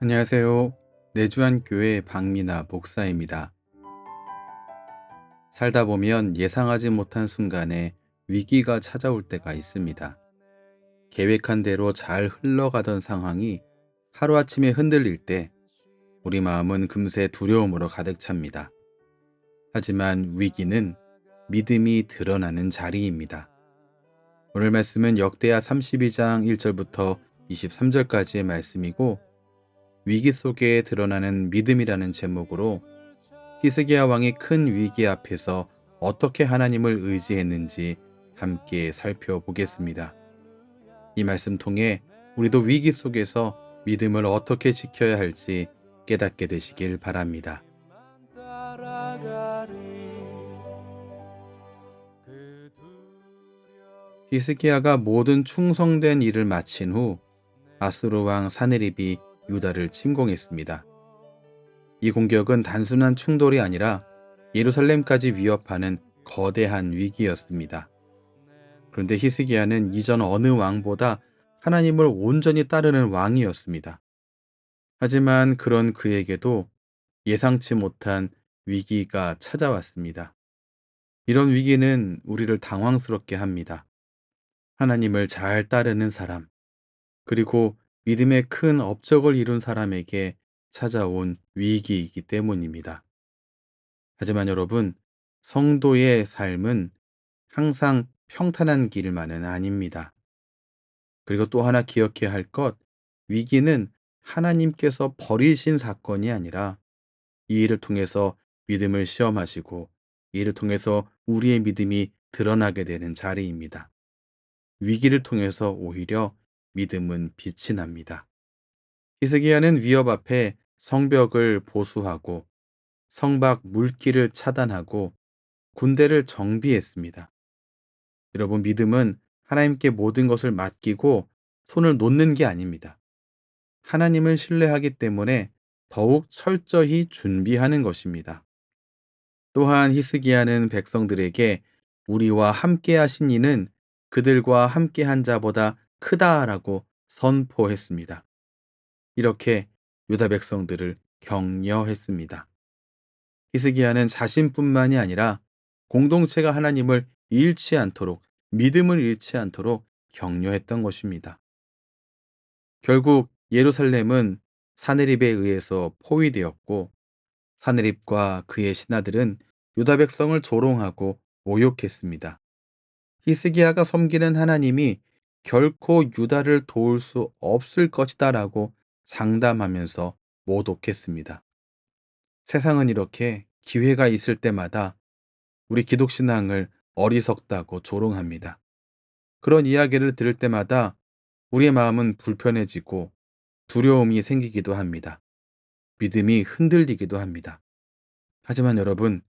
안녕하세요. 내주한교회 박미나 목사입니다. 살다 보면 예상하지 못한 순간에 위기가 찾아올 때가 있습니다. 계획한 대로 잘 흘러가던 상황이 하루아침에 흔들릴 때 우리 마음은 금세 두려움으로 가득 찹니다. 하지만 위기는 믿음이 드러나는 자리입니다. 오늘 말씀은 역대하 32장 1절부터 23절까지의 말씀이고, 위기 속에 드러나는 믿음이라는 제목으로 히스기야 왕이 큰 위기 앞에서 어떻게 하나님을 의지했는지 함께 살펴보겠습니다. 이 말씀 통해 우리도 위기 속에서 믿음을 어떻게 지켜야 할지 깨닫게 되시길 바랍니다. 히스기야가 모든 충성된 일을 마친 후 아수르 왕 사네립이 유다를 침공했습니다. 이 공격은 단순한 충돌이 아니라 예루살렘까지 위협하는 거대한 위기였습니다. 그런데 히스기야는 이전 어느 왕보다 하나님을 온전히 따르는 왕이었습니다. 하지만 그런 그에게도 예상치 못한 위기가 찾아왔습니다. 이런 위기는 우리를 당황스럽게 합니다. 하나님을 잘 따르는 사람, 그리고 믿음의 큰 업적을 이룬 사람에게 찾아온 위기이기 때문입니다. 하지만 여러분, 성도의 삶은 항상 평탄한 길만은 아닙니다. 그리고 또 하나 기억해야 할 것, 위기는 하나님께서 버리신 사건이 아니라 이 일을 통해서 믿음을 시험하시고 이 일을 통해서 우리의 믿음이 드러나게 되는 자리입니다. 위기를 통해서 오히려 믿음은 빛이 납니다. 히스기야는 위협 앞에 성벽을 보수하고 성박 물길을 차단하고 군대를 정비했습니다. 여러분, 믿음은 하나님께 모든 것을 맡기고 손을 놓는 게 아닙니다. 하나님을 신뢰하기 때문에 더욱 철저히 준비하는 것입니다. 또한 히스기야는 백성들에게 우리와 함께 하신 이는 그들과 함께 한 자보다 크다라고 선포했습니다. 이렇게 유다 백성들을 격려했습니다. 히스기야는 자신뿐만이 아니라 공동체가 하나님을 잃지 않도록, 믿음을 잃지 않도록 격려했던 것입니다. 결국 예루살렘은 사네립에 의해서 포위되었고, 사네립과 그의 신하들은 유다 백성을 조롱하고 모욕했습니다. 히스기야가 섬기는 하나님이 결코 유다를 도울 수 없을 것이다라고 장담하면서 모독했습니다. 세상은 이렇게 기회가 있을 때마다 우리 기독신앙을 어리석다고 조롱합니다. 그런 이야기를 들을 때마다 우리의 마음은 불편해지고 두려움이 생기기도 합니다. 믿음이 흔들리기도 합니다. 하지만 여러분,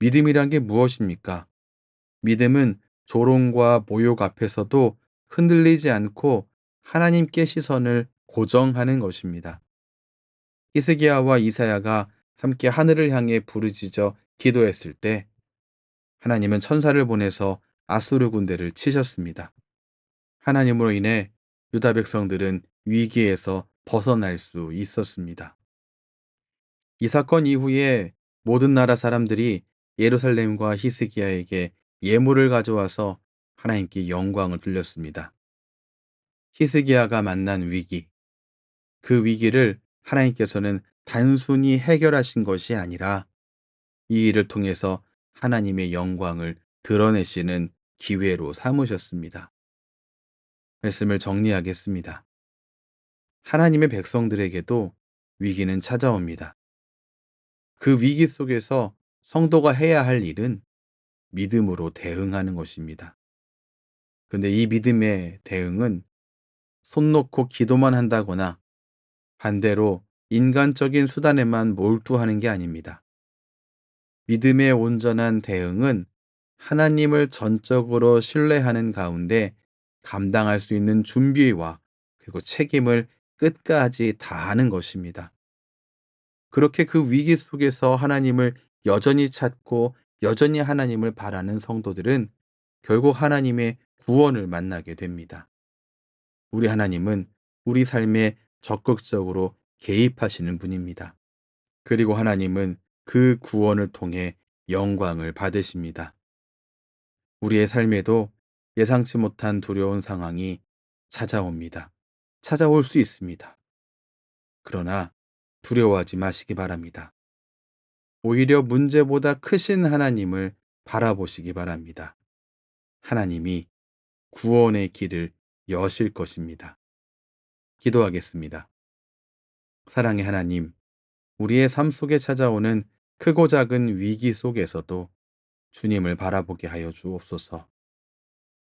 믿음이란 게 무엇입니까? 믿음은 조롱과 모욕 앞에서도 흔들리지 않고 하나님께 시선을 고정하는 것입니다. 히스기야와 이사야가 함께 하늘을 향해 부르짖어 기도했을 때 하나님은 천사를 보내서 아수르 군대를 치셨습니다. 하나님으로 인해 유다 백성들은 위기에서 벗어날 수 있었습니다. 이 사건 이후에 모든 나라 사람들이 예루살렘과 히스기야에게 예물을 가져와서 하나님께 영광을 돌렸습니다. 히스기야가 만난 위기, 그 위기를 하나님께서는 단순히 해결하신 것이 아니라 이 일을 통해서 하나님의 영광을 드러내시는 기회로 삼으셨습니다. 말씀을 정리하겠습니다. 하나님의 백성들에게도 위기는 찾아옵니다. 그 위기 속에서 성도가 해야 할 일은 믿음으로 대응하는 것입니다. 그런데 이 믿음의 대응은 손 놓고 기도만 한다거나 반대로 인간적인 수단에만 몰두하는 게 아닙니다. 믿음의 온전한 대응은 하나님을 전적으로 신뢰하는 가운데 감당할 수 있는 준비와 그리고 책임을 끝까지 다하는 것입니다. 그렇게 그 위기 속에서 하나님을 여전히 찾고 여전히 하나님을 바라는 성도들은 결국 하나님의 구원을 만나게 됩니다. 우리 하나님은 우리 삶에 적극적으로 개입하시는 분입니다. 그리고 하나님은 그 구원을 통해 영광을 받으십니다. 우리의 삶에도 예상치 못한 두려운 상황이 찾아옵니다. 찾아올 수 있습니다. 그러나 두려워하지 마시기 바랍니다. 오히려 문제보다 크신 하나님을 바라보시기 바랍니다. 하나님이 구원의 길을 여실 것입니다. 기도하겠습니다. 사랑의 하나님, 우리의 삶 속에 찾아오는 크고 작은 위기 속에서도 주님을 바라보게 하여 주옵소서.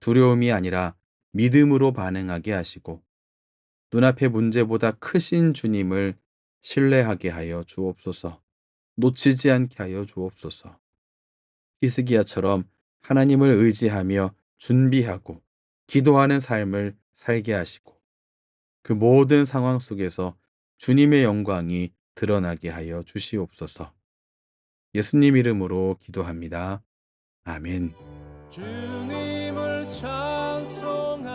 두려움이 아니라 믿음으로 반응하게 하시고 눈앞의 문제보다 크신 주님을 신뢰하게 하여 주옵소서. 놓치지 않게 하여 주옵소서. 히스기야처럼 하나님을 의지하며 준비하고 기도하는 삶을 살게 하시고 그 모든 상황 속에서 주님의 영광이 드러나게 하여 주시옵소서. 예수님 이름으로 기도합니다. 아멘. 주님을 찬송하면서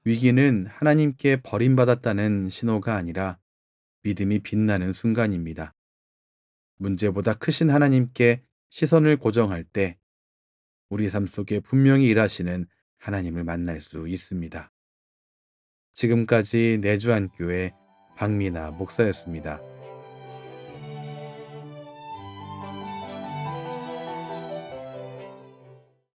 위기는 하나님께 버림받았다는 신호가 아니라 믿음이 빛나는 순간입니다. 문제보다 크신 하나님께 시선을 고정할 때 우리 삶 속에 분명히 일하시는 하나님을 만날 수 있습니다. 지금까지 내주한교회 박미나 목사였습니다.